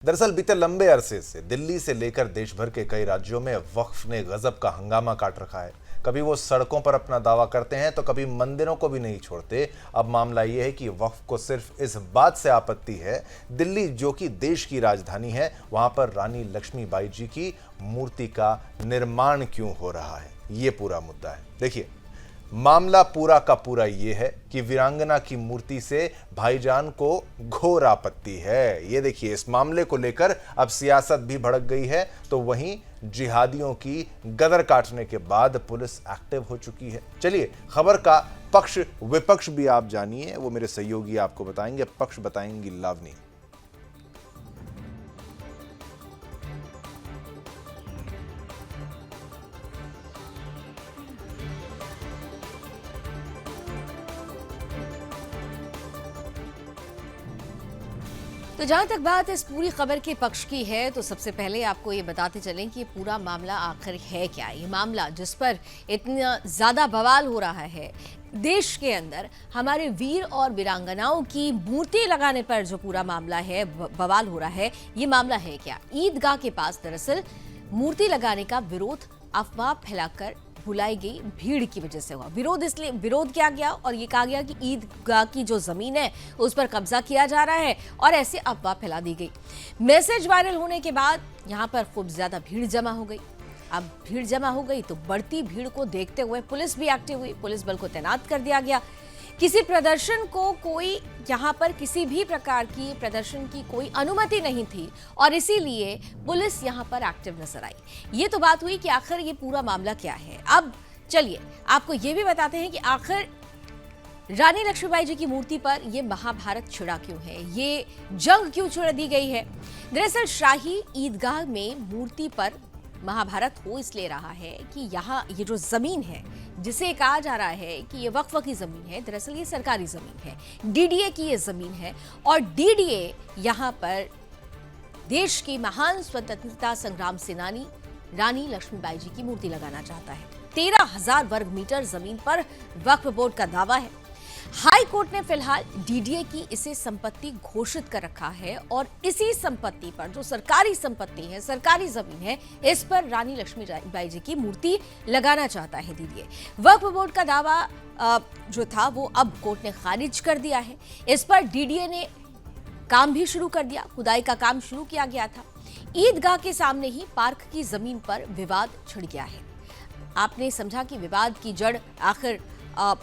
दरअसल बीते लंबे अरसे से दिल्ली से लेकर देश भर के कई राज्यों में वक्फ ने गजब का हंगामा काट रखा है। कभी वो सड़कों पर अपना दावा करते हैं तो कभी मंदिरों को भी नहीं छोड़ते। अब मामला ये है कि वक्फ को सिर्फ इस बात से आपत्ति है, दिल्ली जो कि देश की राजधानी है, वहां पर रानी लक्ष्मीबाई जी की मूर्ति का निर्माण क्यों हो रहा है, ये पूरा मुद्दा है। देखिए, मामला पूरा का पूरा ये है कि वीरांगना की मूर्ति से भाईजान को घोर आपत्ति है। ये देखिए, इस मामले को लेकर अब सियासत भी भड़क गई है, तो वहीं जिहादियों की गदर काटने के बाद पुलिस एक्टिव हो चुकी है। चलिए, खबर का पक्ष विपक्ष भी आप जानिए, वो मेरे सहयोगी आपको बताएंगे। पक्ष बताएंगी लावनी। तो जहां तक बात इस पूरी खबर के पक्ष की है, तो सबसे पहले आपको ये बताते चलें कि पूरा मामला आखिर है क्या। ये मामला जिस पर इतना ज्यादा बवाल हो रहा है देश के अंदर, हमारे वीर और वीरांगनाओं की मूर्ति लगाने पर जो पूरा मामला है, बवाल हो रहा है, ये मामला है क्या। ईदगाह के पास दरअसल मूर्ति लगाने का विरोध अफवाह फैलाकर बुलाई गई भीड़ की वजह से हुआ। विरोध किया गया और ये कहा गया कि ईदगाह की जो जमीन है उस पर कब्जा किया जा रहा है और ऐसे अफवाह फैला दी गई। मैसेज वायरल होने के बाद यहाँ पर खूब ज्यादा भीड़ जमा हो गई। अब भीड़ जमा हो गई तो बढ़ती भीड़ को देखते हुए पुलिस भी एक्टिव हुई, पुलिस बल को तैनात कर दिया गया। किसी प्रदर्शन को कोई यहाँ पर किसी भी प्रकार की प्रदर्शन की कोई अनुमति नहीं थी और इसीलिए पुलिस यहाँ पर एक्टिव नजर आई। ये तो बात हुई कि आखिर ये पूरा मामला क्या है। अब चलिए आपको ये भी बताते हैं कि आखिर रानी लक्ष्मीबाई जी की मूर्ति पर ये महाभारत छिड़ा क्यों है, ये जंग क्यों छिड़ दी गई है। दरअसल शाही ईदगाह में मूर्ति पर महाभारत हो इसलिए रहा है कि यहाँ ये जो जमीन है जिसे कहा जा रहा है कि ये वक्फ की जमीन है, दरअसल ये सरकारी जमीन है, डीडीए की ये जमीन है और डीडीए यहाँ पर देश की महान स्वतंत्रता संग्राम सेनानी रानी लक्ष्मीबाई जी की मूर्ति लगाना चाहता है। 13,000 वर्ग मीटर जमीन पर वक्फ बोर्ड का दावा है। हाई कोर्ट ने फिलहाल डीडीए की इसे संपत्ति घोषित कर रखा है और इसी संपत्ति पर जो सरकारी संपत्ति है, सरकारी जमीन है, इस पर रानी लक्ष्मीबाई जी की मूर्ति लगाना चाहता है डीडीए। वक्फ बोर्ड का दावा जो था वो अब कोर्ट ने खारिज कर दिया है। इस पर डीडीए ने काम भी शुरू कर दिया, खुदाई का काम शुरू किया गया था। ईदगाह के सामने ही पार्क की जमीन पर विवाद छिड़ गया है। आपने समझा कि विवाद की जड़ आखिर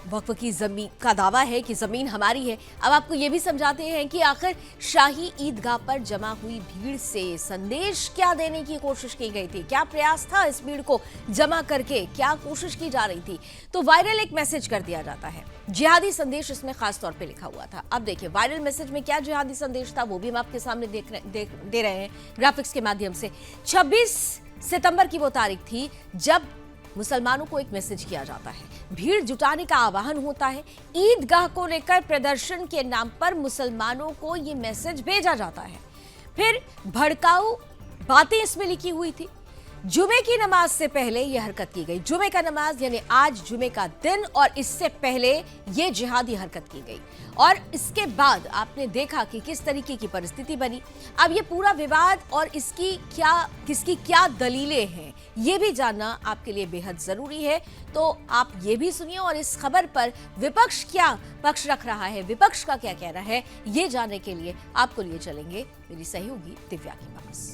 वक्फ की जमीन का दावा है कि जमीन हमारी है। अब आपको ये भी समझाते हैं कि आखिर शाही ईदगाह पर जमा हुई भीड़ से संदेश क्या देने की कोशिश की गई थी, क्या प्रयास था इस भीड़ को जमा करके, क्या कोशिश की जा रही थी। तो वायरल एक मैसेज कर दिया जाता है, जिहादी संदेश इसमें खास तौर पे लिखा हुआ था। अब देखिए वायरल मैसेज में क्या जिहादी संदेश था वो भी हम आपके सामने दे रहे हैं ग्राफिक्स के माध्यम से। 26 सितंबर की वो तारीख थी जब मुसलमानों को एक मैसेज किया जाता है, भीड़ जुटाने का आह्वान होता है। ईदगाह को लेकर प्रदर्शन के नाम पर मुसलमानों को ये मैसेज भेजा जाता है। फिर भड़काऊ बातें इसमें लिखी हुई थी। जुमे की नमाज से पहले यह हरकत की गई। जुमे का नमाज यानी आज जुमे का दिन और इससे पहले ये जिहादी हरकत की गई और इसके बाद आपने देखा कि किस तरीके की परिस्थिति बनी। अब ये पूरा विवाद और किसकी क्या दलीलें हैं ये भी जानना आपके लिए बेहद जरूरी है। तो आप ये भी सुनिए और इस खबर पर विपक्ष क्या पक्ष रख रहा है, विपक्ष का क्या कहना है, ये जानने के लिए आपको लिए चलेंगे मेरी सहयोगी दिव्या के पास।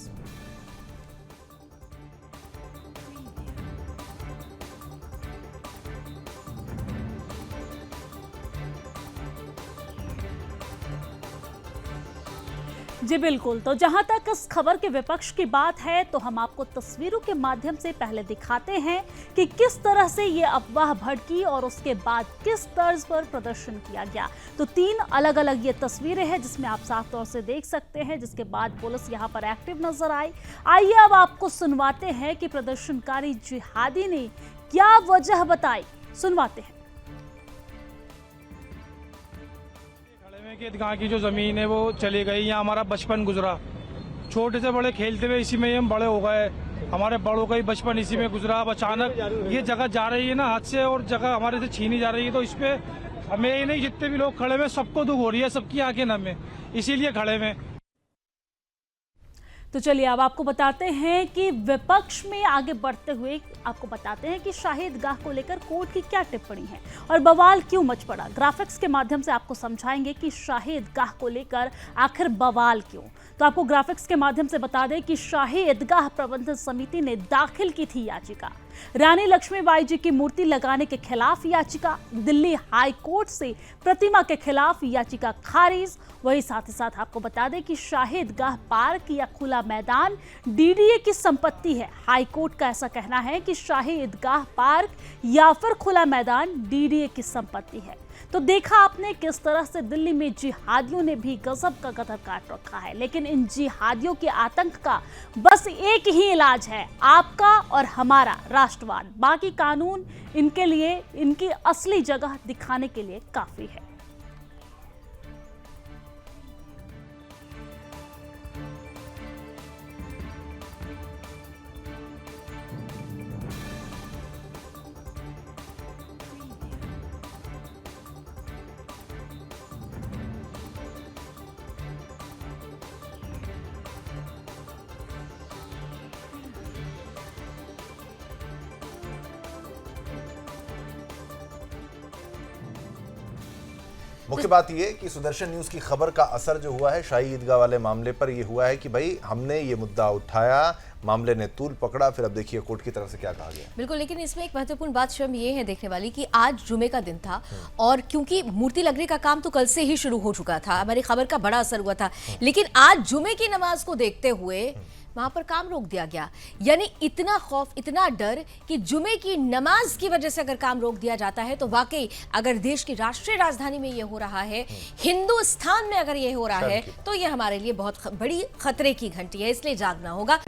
जी बिल्कुल, तो जहां तक इस खबर के विपक्ष की बात है तो हम आपको तस्वीरों के माध्यम से पहले दिखाते हैं कि किस तरह से ये अफवाह भड़की और उसके बाद किस तर्ज पर प्रदर्शन किया गया। तो 3 अलग अलग ये तस्वीरें हैं जिसमें आप साफ तौर से देख सकते हैं, जिसके बाद पुलिस यहां पर एक्टिव नजर आई। आइए अब आपको सुनवाते हैं कि प्रदर्शनकारी जिहादी ने क्या वजह बताई, सुनवाते हैं। ईदगाह की जो ज़मीन है वो चली गई, यहाँ हमारा बचपन गुजरा, छोटे से बड़े खेलते हुए इसी में ही हम बड़े हो गए, हमारे बड़ों का ही बचपन इसी में गुजरा। अब अचानक ये जगह जा रही है ना हाथ से और जगह हमारे से छीनी जा रही है, तो इस पे हमें ही नहीं जितने भी लोग खड़े हुए सबको दुख हो रही है, सबकी आंखें नम है, इसीलिए खड़े हुए। तो चलिए अब आपको बताते हैं कि विपक्ष में आगे बढ़ते हुए आपको बताते हैं कि शाही ईदगाह को लेकर कोर्ट की क्या टिप्पणी है और बवाल क्यों मच पड़ा। ग्राफिक्स के माध्यम से आपको समझाएंगे कि शाही ईदगाह को लेकर आखिर बवाल क्यों। तो आपको ग्राफिक्स के माध्यम से बता दें कि शाही ईदगाह प्रबंधन समिति ने दाखिल की थी याचिका। रानी लक्ष्मीबाई जी की मूर्ति लगाने के खिलाफ याचिका, दिल्ली हाई कोर्ट से प्रतिमा के खिलाफ याचिका खारिज। वही साथ ही साथ आपको बता दें कि शाही ईदगाह पार्क या खुला मैदान डीडीए की संपत्ति है। हाई कोर्ट का ऐसा कहना है कि शाही ईदगाह पार्क या फिर खुला मैदान डीडीए की संपत्ति है। तो देखा आपने किस तरह से दिल्ली में जिहादियों ने भी गजब का कदर काट रखा है, लेकिन इन जिहादियों के आतंक का बस एक ही इलाज है, आपका और हमारा राष्ट्रवाद। बाकी कानून इनके लिए, इनकी असली जगह दिखाने के लिए काफी है। मुख्य बात यह कि सुदर्शन न्यूज की खबर का असर जो हुआ है शाही ईदगाह वाले मामले पर यह हुआ है कि भाई हमने ये मुद्दा उठाया, मामले ने तूल पकड़ा, फिर अब देखिए कोर्ट की तरफ से क्या कहा गया। बिल्कुल, लेकिन इसमें एक महत्वपूर्ण बात शर्म ये है देखने वाली कि आज जुमे का दिन था और क्योंकि मूर्ति लगने का काम तो कल से ही शुरू हो चुका था, हमारी खबर का बड़ा असर हुआ था, लेकिन आज जुमे की नमाज को देखते हुए वहां पर काम रोक दिया गया। यानी इतना खौफ, इतना डर कि जुमे की नमाज की वजह से अगर काम रोक दिया जाता है तो वाकई अगर देश की राष्ट्रीय राजधानी में ये हो रहा है, हिंदुस्तान में अगर ये हो रहा है, तो ये हमारे लिए बहुत बड़ी खतरे की घंटी है, इसलिए जागना होगा।